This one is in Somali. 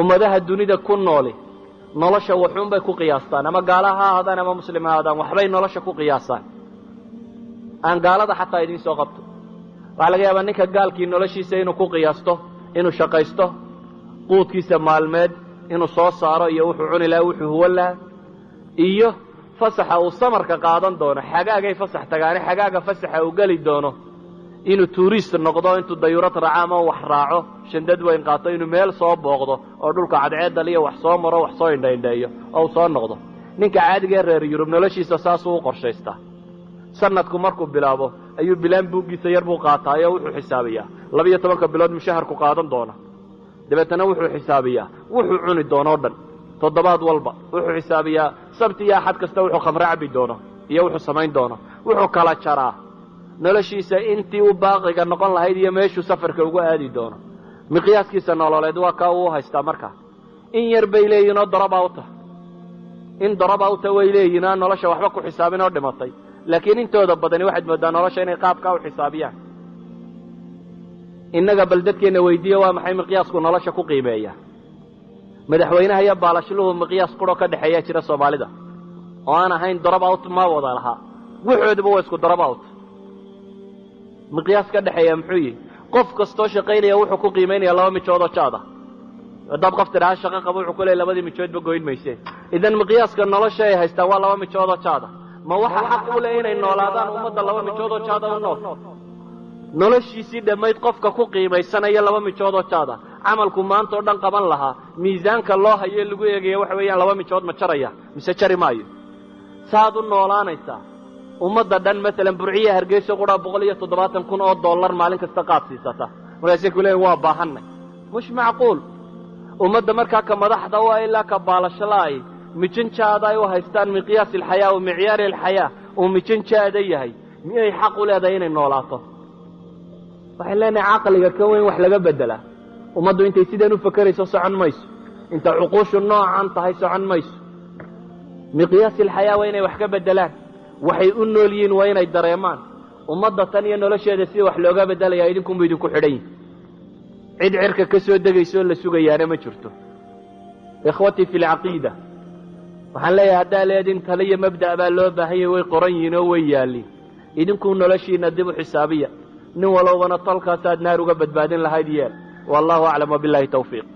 ummadaha dunida ku nooli nolosha wuxuun bay ku qiyaastaan ama gaalaha ha ahaadaan ama muslim ha ahaadaan waxbay nolosha ku qiyaasaan aan gaalada xataa idin soo qabto waxaa laga yaabaa ninka gaalkii noloshiisa inuu ku qiyaasto inuu shaqaysto quudkiisa maalmeed inuu soo saaro iyo wuxuu cuni lahaa wuxuu huwan lahaa iyo fasaxa uu samarka qaadan doono xagaagay fasax tagaane xagaaga fasaxa uu geli doono inuu tuurist noqdo intuu dayuurad raaco ama wax raaco shandad weyn qaato inuu meel soo booqdo oo dhulka cadceedal iyo wax soo maro wax soo indhaindheeyo oo uu soo noqdo ninka caadiga ee reer yurub noloshiisa saasuu u qorshaystaa sanadku markuu bilaabo ayuu bilaan buuggiisa yar buu qaataayo wuxuu xisaabiyaa 12 bilood mushaharku qaadan doona dabeetana wuxuu xisaabiyaa wuxuu cuni doonoo dhan toddobaad walba wuxuu xisaabiyaa sabti iyo axad kasta wuxuu khamro cabi doono iyo wuxuu samayn doono wuxuu kala jaraa noloshiisa intii u baaqiga noqon lahayd iyo meeshuu safarka ugu aadi doono miqyaaskiisa nololeed waa kaa uu haystaa markaa in yar bay leeyihin oo darabawta in darabawta way leeyihin aan nolosha waxba ku xisaabin oo dhimatay laakiin intooda badani waxaad moodaa nolosha inay qaabkaa u xisaabiyaan innaga bal dadkeenna weydiiye waa maxay miqyaasku nolosha ku qiimeeya madaxweynaha iyo baalashluhu miqyaas quroo ka dhexeeyaa jira soomaalida oo aan ahayn darabawt ma wada lahaa wuxooduba waa isku darabawt miqyaas ka dhexeeya muxuu yihi qof kastoo shaqaynaya wuxuu ku qiimaynaya 2 mijood oo jaada haddaad qof tidhaha shaqo qabo wuxuu ku leeyahy 2 mijoodba goyn mayseen idan miqyaaska nolosha ay haystaan waa 2 mijood oo jaada ma waxa xaq u leh inay noolaadaan ummadda 2 mijood oo jaada u nool noloshiisii dhammayd qofka ku qiimaysanaya 2 mijood oo jaada camalku maanta oo dhan qaban lahaa miisaanka loo hayo lagu eegaya waxa weeyaan 2 mijood ma jaraya mise jari maayo saad u noolaanaysaa ummadda dhan maalan burciya hargeysa qura $170,000 maalin kasta qaad siisata markaasay ku leeyihin waa baahanay mush macquul ummadda markaa ka madaxda waa ilaa ka baalashalaayi mijinjaada ay u haystaan miqyaas ilxayaa wa micyaari ilxayaa uu mijinjaada yahay miyay xaq u leedahay inay noolaato waxay leenahay caqliga ka weyn wax laga bedelaa ummaddu intay sidaan u fakarayso socon mayso inta cuquushu noocan tahay socon mayso miqyaas ilxayaa waa inay wax ka bedelaan waxay u nool yihiin waa inay dareemaan ummadda tan iyo nolosheeda sida wax looga bedelayaa idinkunba idinku xidhan yihin cid cirka ka soo degayso oo la sugayaana ma jirto ikhwatii fi lcaqiida waxaan leeyahay haddaa leedin taliya mabda' baa loo baahanyay way qoran yihiin oo way yaalliin idinkuu noloshiina dib u xisaabiya nin walowbana tolkaasaad naar uga badbaadin lahayd yeel wallahu aclam wabillahi tawfiiq